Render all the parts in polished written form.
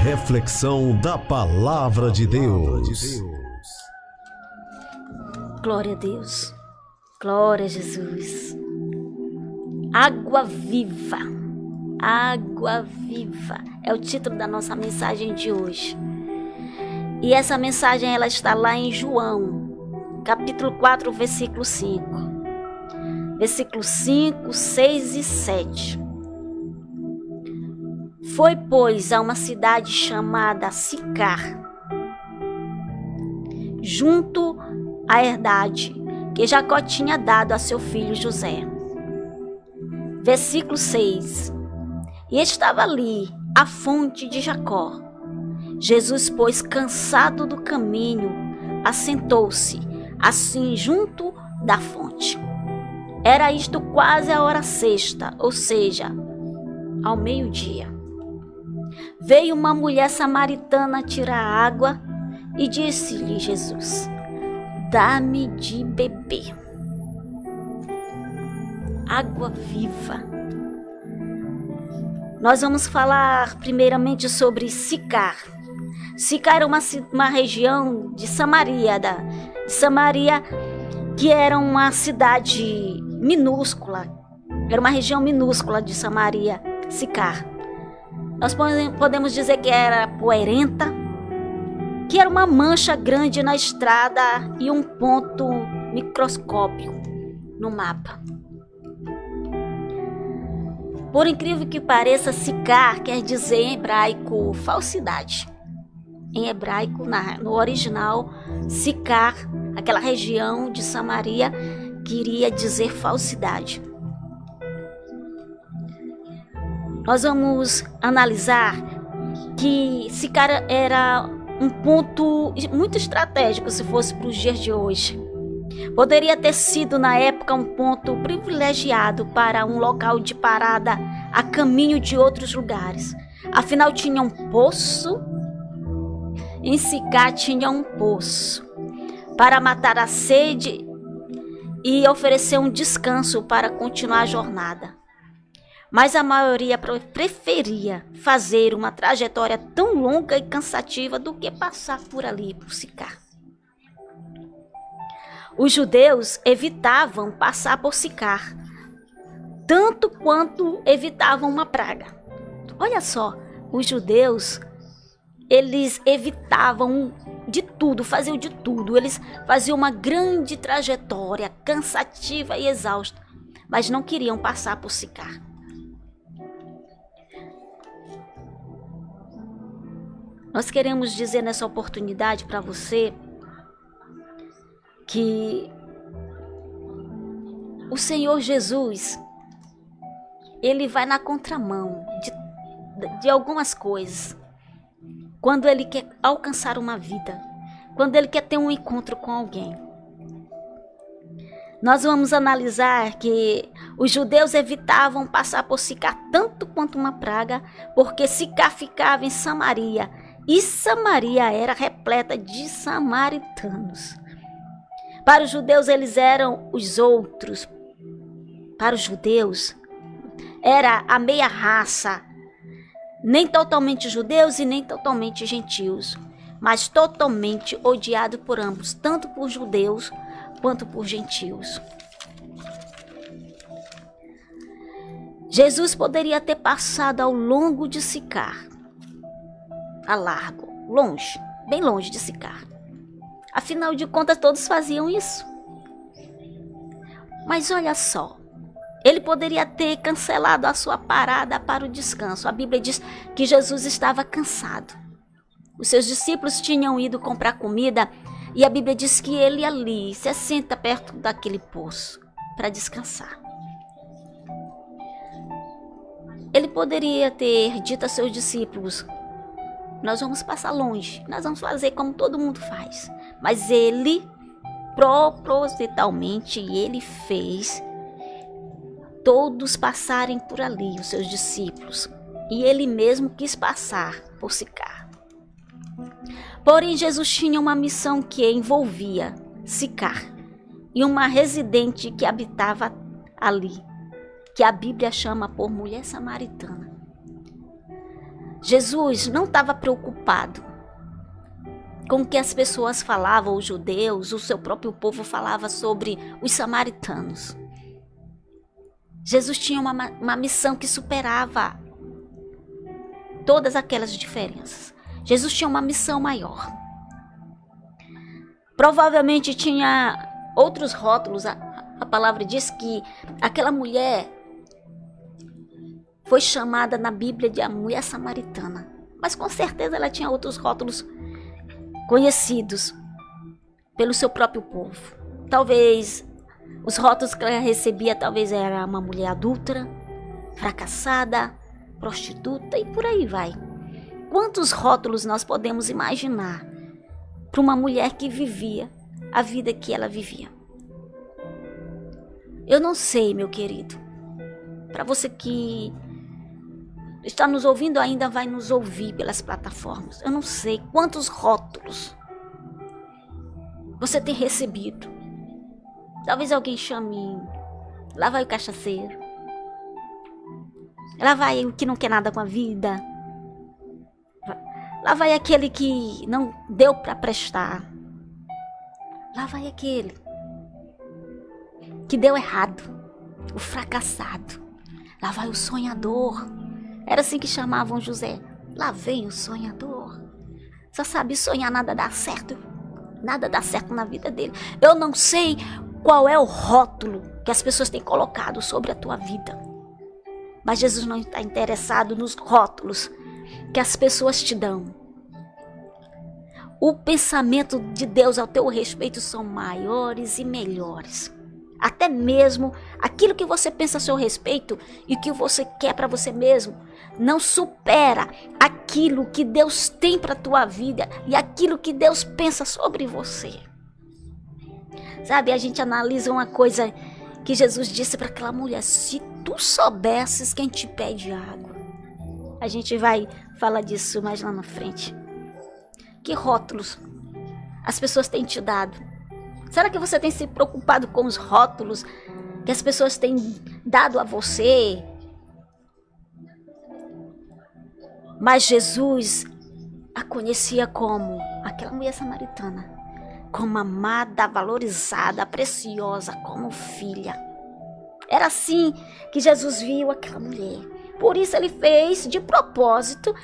Reflexão da Palavra de Deus. Glória a Deus. Glória a Jesus. Água viva. Água viva é o título da nossa mensagem de hoje. E essa mensagem ela está lá em João, capítulo 4, versículo 5. Versículos 5, 6 e 7. Foi, pois, a uma cidade chamada Sicar, junto à herdade que Jacó tinha dado a seu filho José. Versículo 6. E estava ali a fonte de Jacó. Jesus, pois, cansado do caminho, assentou-se, assim, junto da fonte. Era isto quase a hora sexta, ou seja, ao meio-dia. Veio uma mulher samaritana tirar água e disse-lhe Jesus: dá-me de beber. Água viva. Nós vamos falar primeiramente sobre Sicar. Sicar é uma região de Samaria, que era uma cidade minúscula. Era uma região minúscula de Samaria, Sicar. Nós podemos dizer que era poeirenta, que era uma mancha grande na estrada e um ponto microscópico no mapa. Por incrível que pareça, Sicar quer dizer em hebraico falsidade. Em hebraico, no original, Sicar, aquela região de Samaria, queria dizer falsidade. Nós vamos analisar que Sicar era um ponto muito estratégico se fosse para os dias de hoje. Poderia ter sido na época um ponto privilegiado para um local de parada a caminho de outros lugares. Afinal, tinha um poço. Em Sicar tinha um poço para matar a sede e oferecer um descanso para continuar a jornada. Mas a maioria preferia fazer uma trajetória tão longa e cansativa do que passar por ali, por Sicar. Os judeus evitavam passar por Sicar, tanto quanto evitavam uma praga. Olha só, os judeus, eles evitavam de tudo, faziam de tudo. Eles faziam uma grande trajetória, cansativa e exausta, mas não queriam passar por Sicar. Nós queremos dizer nessa oportunidade para você que o Senhor Jesus, Ele vai na contramão de algumas coisas. Quando Ele quer alcançar uma vida, quando Ele quer ter um encontro com alguém. Nós vamos analisar que os judeus evitavam passar por Sicar tanto quanto uma praga, porque Sicar ficava em Samaria. E Samaria era repleta de samaritanos. Para os judeus, eles eram os outros. Para os judeus, era a meia raça. Nem totalmente judeus e nem totalmente gentios, mas totalmente odiado por ambos, tanto por judeus quanto por gentios. Jesus poderia ter passado ao longo de Sicar, a largo, longe, bem longe de Sicar. Afinal de contas, todos faziam isso. Mas olha só, ele poderia ter cancelado a sua parada para o descanso. A Bíblia diz que Jesus estava cansado. Os seus discípulos tinham ido comprar comida e a Bíblia diz que ele ali se assenta perto daquele poço para descansar. Ele poderia ter dito a seus discípulos: nós vamos passar longe, nós vamos fazer como todo mundo faz. Mas ele, propositalmente, ele fez todos passarem por ali, os seus discípulos. E ele mesmo quis passar por Sicar. Porém, Jesus tinha uma missão que envolvia Sicar e uma residente que habitava ali, que a Bíblia chama por mulher samaritana. Jesus não estava preocupado com o que as pessoas falavam, os judeus, o seu próprio povo falava sobre os samaritanos. Jesus tinha uma missão que superava todas aquelas diferenças. Jesus tinha uma missão maior. Provavelmente tinha outros rótulos. A palavra diz que aquela mulher foi chamada na Bíblia de a mulher samaritana. Mas com certeza ela tinha outros rótulos conhecidos pelo seu próprio povo. Talvez os rótulos que ela recebia talvez era uma mulher adúltera, fracassada, prostituta e por aí vai. Quantos rótulos nós podemos imaginar para uma mulher que vivia a vida que ela vivia? Eu não sei, meu querido. Para você que está nos ouvindo, ainda vai nos ouvir pelas plataformas. Eu não sei quantos rótulos você tem recebido. Talvez alguém chame, lá vai o cachaceiro, lá vai o que não quer nada com a vida, lá vai aquele que não deu para prestar, lá vai aquele que deu errado, o fracassado, lá vai o sonhador. Era assim que chamavam José. Lá vem o sonhador. Só sabe sonhar, nada dá certo. Nada dá certo na vida dele. Eu não sei qual é o rótulo que as pessoas têm colocado sobre a tua vida. Mas Jesus não está interessado nos rótulos que as pessoas te dão. O pensamento de Deus ao teu respeito são maiores e melhores. Até mesmo aquilo que você pensa a seu respeito e que você quer para você mesmo não supera aquilo que Deus tem para a tua vida e aquilo que Deus pensa sobre você. Sabe, a gente analisa uma coisa que Jesus disse para aquela mulher: se tu soubesses quem te pede água. A gente vai falar disso mais lá na frente. Que rótulos as pessoas têm te dado? Será que você tem se preocupado com os rótulos que as pessoas têm dado a você? Mas Jesus a conhecia como aquela mulher samaritana, como amada, valorizada, preciosa, como filha. Era assim que Jesus viu aquela mulher. Por isso ele fez de propósito,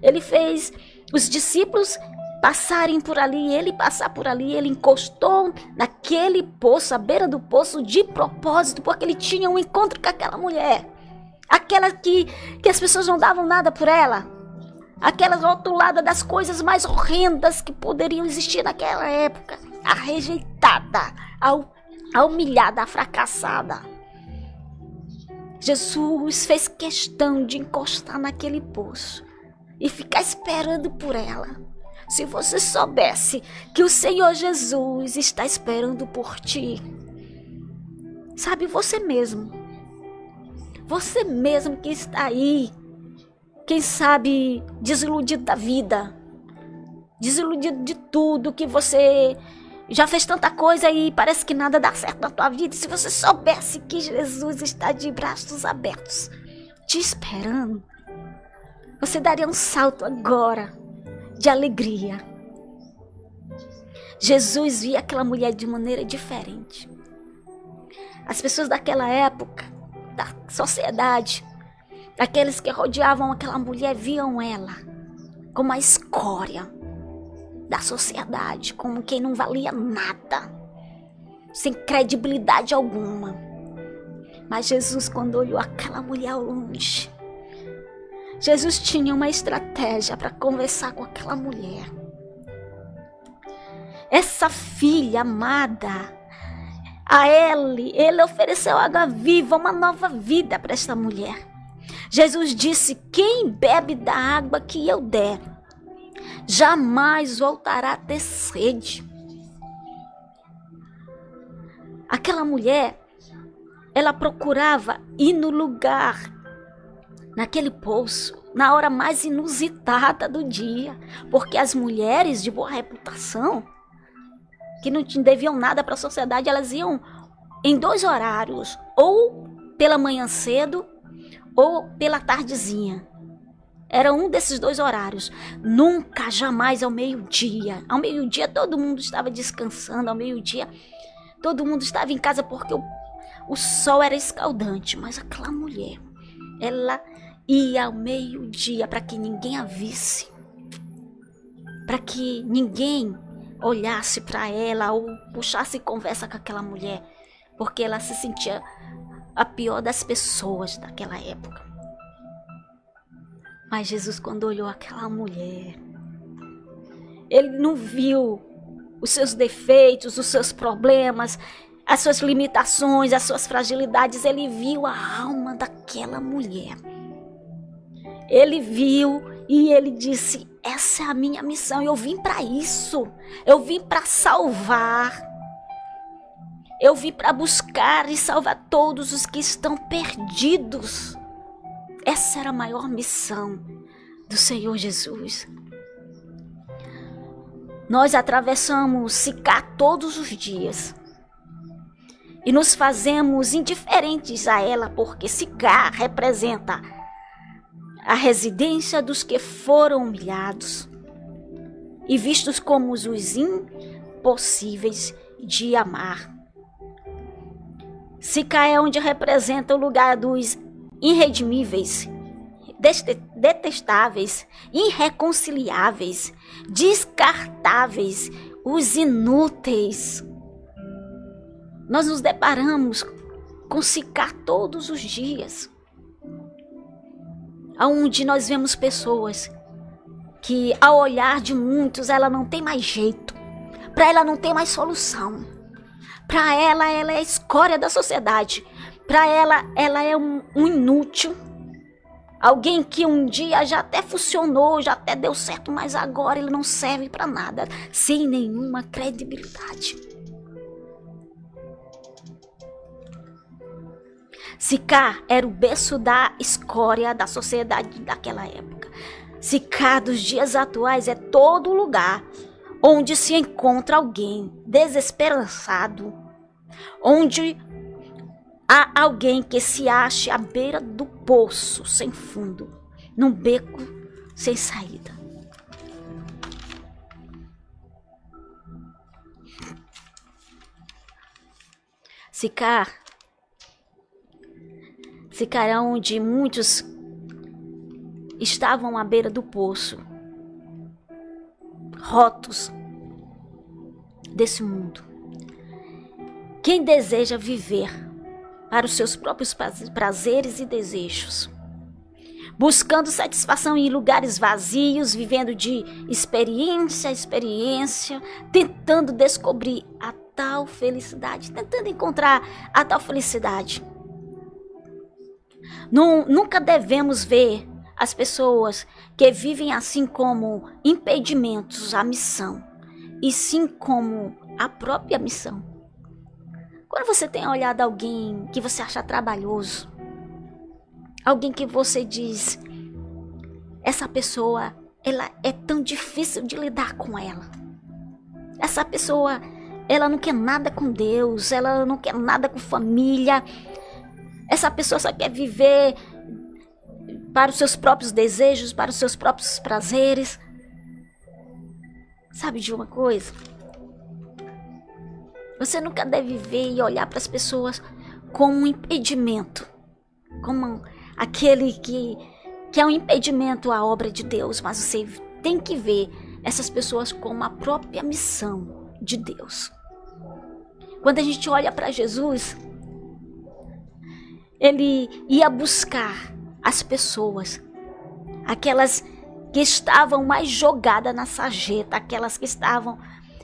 ele fez os discípulos passarem por ali, ele passar por ali, ele encostou naquele poço, à beira do poço, de propósito, porque ele tinha um encontro com aquela mulher. Aquela que as pessoas não davam nada por ela. Aquela rotulada das coisas mais horrendas que poderiam existir naquela época. A rejeitada, a humilhada, a fracassada. Jesus fez questão de encostar naquele poço e ficar esperando por ela. Se você soubesse que o Senhor Jesus está esperando por ti, sabe, você mesmo que está aí, quem sabe desiludido da vida, desiludido de tudo, que você já fez tanta coisa e parece que nada dá certo na tua vida. Se você soubesse que Jesus está de braços abertos, te esperando, você daria um salto agora de alegria. Jesus via aquela mulher de maneira diferente. As pessoas daquela época, da sociedade, aqueles que rodeavam aquela mulher, viam ela como a escória da sociedade, como quem não valia nada, sem credibilidade alguma. Mas Jesus, quando olhou aquela mulher ao longe, Jesus tinha uma estratégia para conversar com aquela mulher. Essa filha amada, a ele ofereceu água viva, uma nova vida para esta mulher. Jesus disse: quem bebe da água que eu der, jamais voltará a ter sede. Aquela mulher, ela procurava ir no lugar, naquele poço, na hora mais inusitada do dia, porque as mulheres de boa reputação, que não deviam nada para a sociedade, elas iam em 2 horários, ou pela manhã cedo, ou pela tardezinha. Era um desses dois horários. Nunca, jamais ao meio-dia. Ao meio-dia todo mundo estava descansando. Ao meio-dia todo mundo estava em casa porque o sol era escaldante. Mas aquela mulher, ela ia ao meio-dia para que ninguém a visse. Para que ninguém olhasse para ela ou puxasse conversa com aquela mulher. Porque ela se sentia a pior das pessoas daquela época. Mas Jesus, quando olhou aquela mulher, ele não viu os seus defeitos, os seus problemas, as suas limitações, as suas fragilidades. Ele viu a alma daquela mulher. Ele viu e ele disse: essa é a minha missão, eu vim para isso. Eu vim para salvar. Eu vim para buscar e salvar todos os que estão perdidos. Essa era a maior missão do Senhor Jesus. Nós atravessamos Sicar todos os dias e nos fazemos indiferentes a ela, porque Sicar representa a residência dos que foram humilhados e vistos como os impossíveis de amar. Sicar é onde representa o lugar dos irredimíveis, detestáveis, irreconciliáveis, descartáveis, os inúteis. Nós nos deparamos com Sicar todos os dias, onde nós vemos pessoas que, ao olhar de muitos, ela não tem mais jeito, para ela não tem mais solução, para ela é a escória da sociedade. Para ela é um inútil. Alguém que um dia já até funcionou, já até deu certo, mas agora ele não serve para nada, sem nenhuma credibilidade. Sicar era o berço da escória da sociedade daquela época. Sicar dos dias atuais é todo lugar onde se encontra alguém desesperançado, onde há alguém que se ache à beira do poço sem fundo, num beco sem saída. Sicar é onde muitos estavam à beira do poço, rotos desse mundo. Quem deseja viver para os seus próprios prazeres e desejos, buscando satisfação em lugares vazios, vivendo de experiência a experiência, tentando descobrir a tal felicidade, tentando encontrar a tal felicidade. Nunca devemos ver as pessoas que vivem assim como impedimentos à missão, e sim como a própria missão. Quando você tem olhado alguém que você acha trabalhoso, alguém que você diz, essa pessoa, ela é tão difícil de lidar com ela. Essa pessoa, ela não quer nada com Deus, ela não quer nada com família. Essa pessoa só quer viver para os seus próprios desejos, para os seus próprios prazeres. Sabe de uma coisa? Você nunca deve ver e olhar para as pessoas como um impedimento, como aquele que é um impedimento à obra de Deus, mas você tem que ver essas pessoas como a própria missão de Deus. Quando a gente olha para Jesus, ele ia buscar as pessoas, aquelas que estavam mais jogadas na sarjeta, aquelas que estavam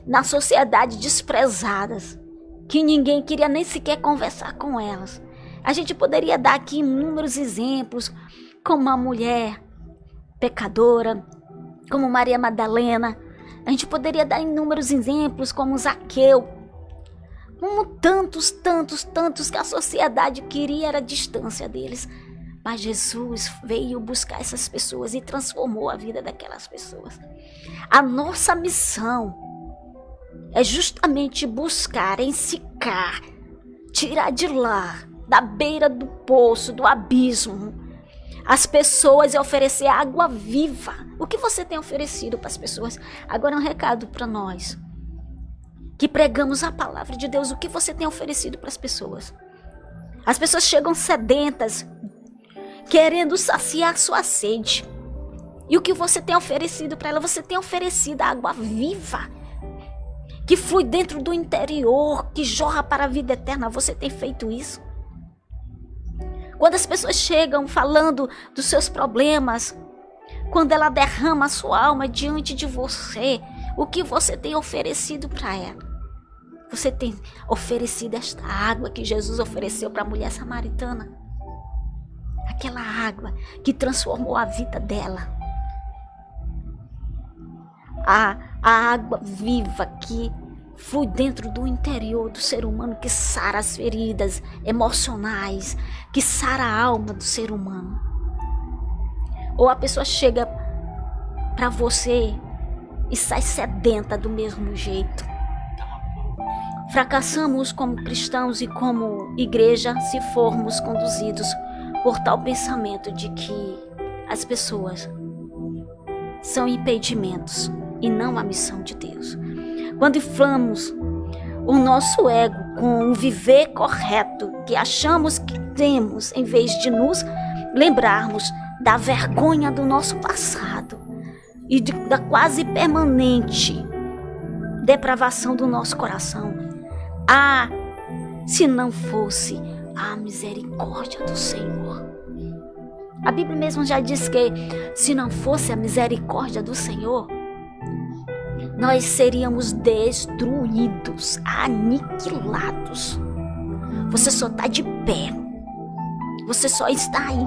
na sociedade desprezadas, que ninguém queria nem sequer conversar com elas. A gente poderia dar aqui inúmeros exemplos, como a mulher pecadora, como Maria Madalena. A gente poderia dar inúmeros exemplos, como Zaqueu, como tantos que a sociedade queria era a distância deles. Mas Jesus veio buscar essas pessoas e transformou a vida daquelas pessoas. A nossa missão é justamente buscar em Sicar, tirar de lá, da beira do poço, do abismo, as pessoas e oferecer água viva. O que você tem oferecido para as pessoas? Agora um recado para nós que pregamos a palavra de Deus. O que você tem oferecido para as pessoas? As pessoas chegam sedentas, querendo saciar sua sede. E o que você tem oferecido para ela? Você tem oferecido água viva, que flui dentro do interior, que jorra para a vida eterna. Você tem feito isso? Quando as pessoas chegam falando dos seus problemas, quando ela derrama a sua alma diante de você, o que você tem oferecido para ela? Você tem oferecido esta água que Jesus ofereceu para a mulher samaritana? Aquela água que transformou a vida dela. A água viva que flui dentro do interior do ser humano, que sara as feridas emocionais, que sara a alma do ser humano. Ou a pessoa chega para você e sai sedenta do mesmo jeito. Fracassamos como cristãos e como igreja se formos conduzidos por tal pensamento de que as pessoas são impedimentos e não a missão de Deus. Quando inflamos o nosso ego com o viver correto que achamos que temos, em vez de nos lembrarmos da vergonha do nosso passado e da quase permanente depravação do nosso coração. Se não fosse a misericórdia do Senhor. A Bíblia mesmo já diz que se não fosse a misericórdia do Senhor, nós seríamos destruídos, aniquilados. Você só está de pé. Você só está aí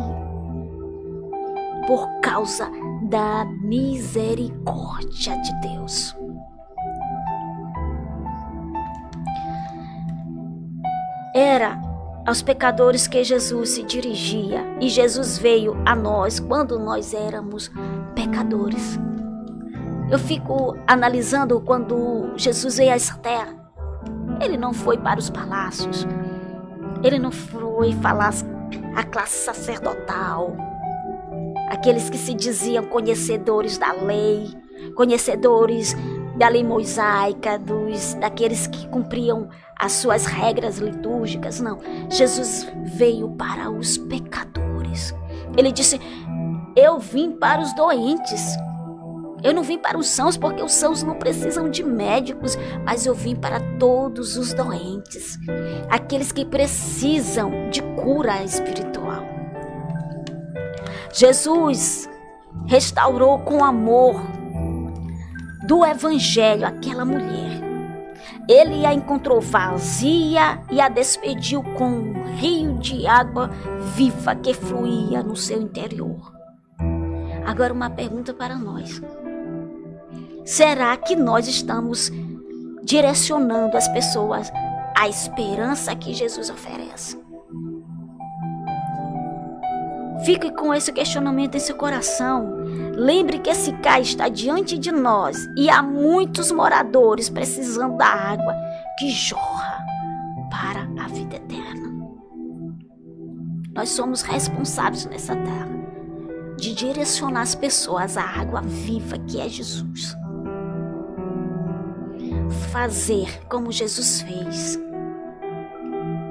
por causa da misericórdia de Deus. Era aos pecadores que Jesus se dirigia, e Jesus veio a nós quando nós éramos pecadores. Eu fico analisando quando Jesus veio a essa terra. Ele não foi para os palácios. Ele não foi falar a classe sacerdotal. Aqueles que se diziam conhecedores da lei, conhecedores da lei mosaica, daqueles que cumpriam as suas regras litúrgicas. Não, Jesus veio para os pecadores. Ele disse: eu vim para os doentes. Eu não vim para os sãos, porque os sãos não precisam de médicos, mas eu vim para todos os doentes, aqueles que precisam de cura espiritual. Jesus restaurou com amor do evangelho aquela mulher. Ele a encontrou vazia e a despediu com um rio de água viva que fluía no seu interior. Agora uma pergunta para nós. Será que nós estamos direcionando as pessoas à esperança que Jesus oferece? Fique com esse questionamento em seu coração. Lembre que esse cais está diante de nós e há muitos moradores precisando da água que jorra para a vida eterna. Nós somos responsáveis nessa terra de direcionar as pessoas à água viva que é Jesus. Fazer como Jesus fez,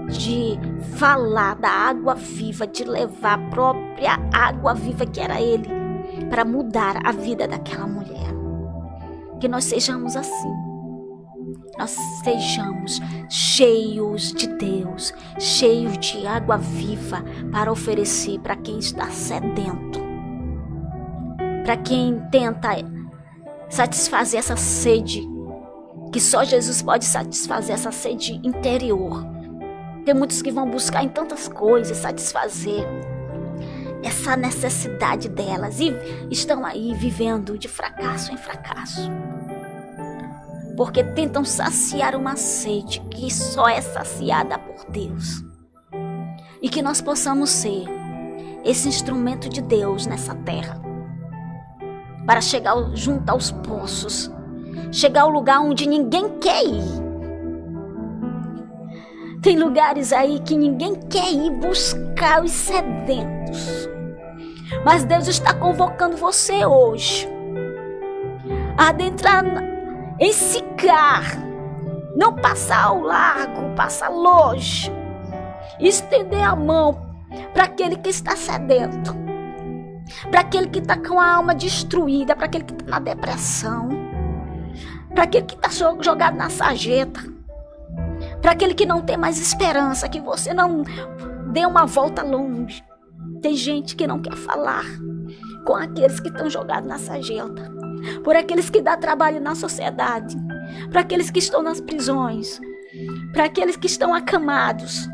de falar da água viva, de levar a própria água viva que era Ele, para mudar a vida daquela mulher. Que nós sejamos assim. Nós sejamos cheios de Deus, cheios de água viva para oferecer para quem está sedento, para quem tenta satisfazer essa sede, que só Jesus pode satisfazer essa sede interior. Tem muitos que vão buscar em tantas coisas satisfazer essa necessidade delas e estão aí vivendo de fracasso em fracasso, porque tentam saciar uma sede que só é saciada por Deus. E que nós possamos ser esse instrumento de Deus nessa terra, para chegar junto aos poços, chegar ao lugar onde ninguém quer ir. Tem lugares aí que ninguém quer ir buscar os sedentos. Mas Deus está convocando você hoje a adentrar em Sicar, não passar ao largo, passar longe, estender a mão para aquele que está sedento, para aquele que está com a alma destruída, para aquele que está na depressão, para aquele que está jogado na sarjeta, para aquele que não tem mais esperança, que você não dê uma volta longe. Tem gente que não quer falar com aqueles que estão jogados na sarjeta, por aqueles que dão trabalho na sociedade, para aqueles que estão nas prisões, para aqueles que estão acamados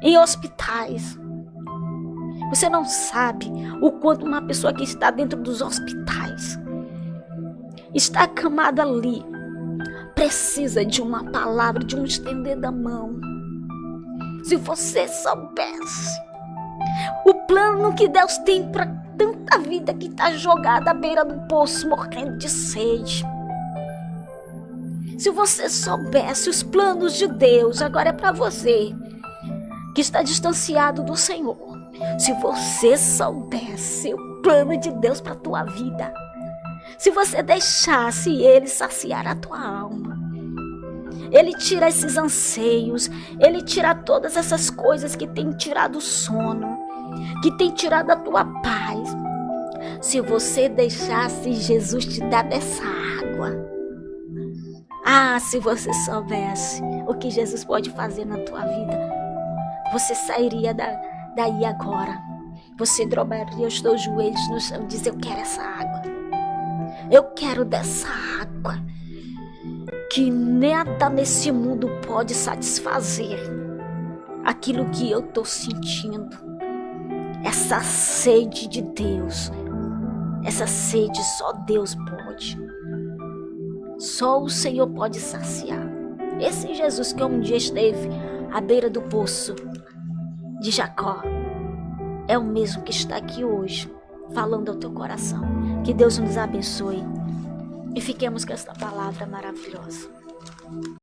em hospitais. Você não sabe o quanto uma pessoa que está dentro dos hospitais, está acamada ali, precisa de uma palavra, de um estender da mão. Se você soubesse o plano que Deus tem para tanta vida que está jogada à beira do poço, morrendo de sede. Se você soubesse os planos de Deus, agora é para você que está distanciado do Senhor. Se você soubesse o plano de Deus para a tua vida, se você deixasse Ele saciar a tua alma, Ele tira esses anseios, Ele tira todas essas coisas que tem tirado o sono, que tem tirado a tua paz. Se você deixasse Jesus te dar dessa água, se você soubesse o que Jesus pode fazer na tua vida, você sairia daí agora. Você dobraria os teus joelhos no chão e dizer: eu quero essa água. Eu quero dessa água que nada nesse mundo pode satisfazer aquilo que eu estou sentindo. Essa sede de Deus, essa sede só Deus pode. Só o Senhor pode saciar. Esse Jesus que um dia esteve à beira do poço de Jacó é o mesmo que está aqui hoje, falando ao teu coração. Que Deus nos abençoe e fiquemos com esta palavra maravilhosa.